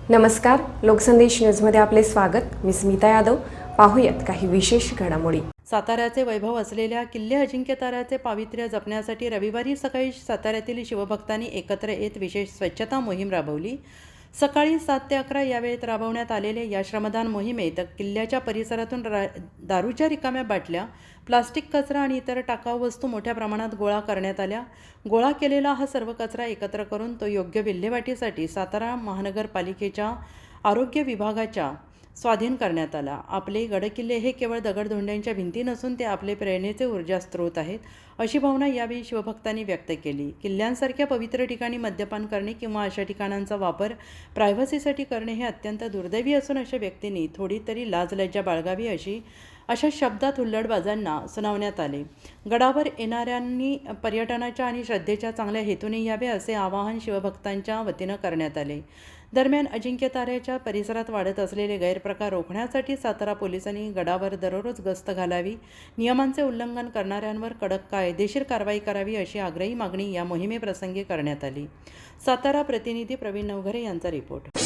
नमस्कार, लोकसंदेश न्यूजमध्ये आपले स्वागत. मी स्मिता यादव. पाहूयात काही विशेष घडामोडी. साताऱ्याचे वैभव असलेल्या किल्ले अजिंक्यताऱ्याचे पावित्र्य जपण्यासाठी रविवारी सकाळी साताऱ्यातील शिवभक्तांनी एकत्र येत विशेष स्वच्छता मोहीम राबवली. सकाळी 7 ते 11 या वेळेत राबवण्यात आलेल्या या श्रमदान मोहिमेत किल्ल्याच्या परिसरातून दारूच्या रिकाम्या बाटल्या, प्लास्टिक कचरा आणि इतर टाकाऊ वस्तू मोठ्या प्रमाणात गोळा करण्यात आल्या. गोळा केलेला हा सर्व कचरा एकत्र करून तो योग्य विल्हेवाटीसाठी सातारा महानगरपालिकेच्या आरोग्य विभागाच्या स्वाधीन करण्यात आला. आपले गडकिल्ले हे केवळ दगडधोंड्यांच्या भिंती नसून ते आपले प्रेरणेचे ऊर्जा स्रोत आहेत, अशी भावना यावेळी शिवभक्तांनी व्यक्त केली. किल्ल्यांसारख्या पवित्र ठिकाणी मद्यपान करणे किंवा अशा ठिकाणांचा वापर प्रायव्हसीसाठी करणे हे अत्यंत दुर्दैवी असून अशा व्यक्तींनी थोडी तरी लाजलज्जा बाळगावी अशा शब्दात हुल्लडबाजांना सुनावण्यात आले. गडावर येणाऱ्यांनी पर्यटनाच्या आणि श्रद्धेच्या चांगल्या हेतूने यावे असे आवाहन शिवभक्तांच्या वतीनं करण्यात आले. दरम्यान अजिंक्यताऱ्याच्या परिसरात वाढत असलेले गैरप्रकार रोखण्यासाठी सातारा पोलिसांनी गडावर दररोज गस्त घालावी, नियमांचे उल्लंघन करणाऱ्यांवर कडक कायदेशीर कारवाई करावी अशी आग्रही मागणी या मोहिमेप्रसंगी करण्यात आली. सातारा प्रतिनिधी प्रवीण नवघरे यांचा रिपोर्ट.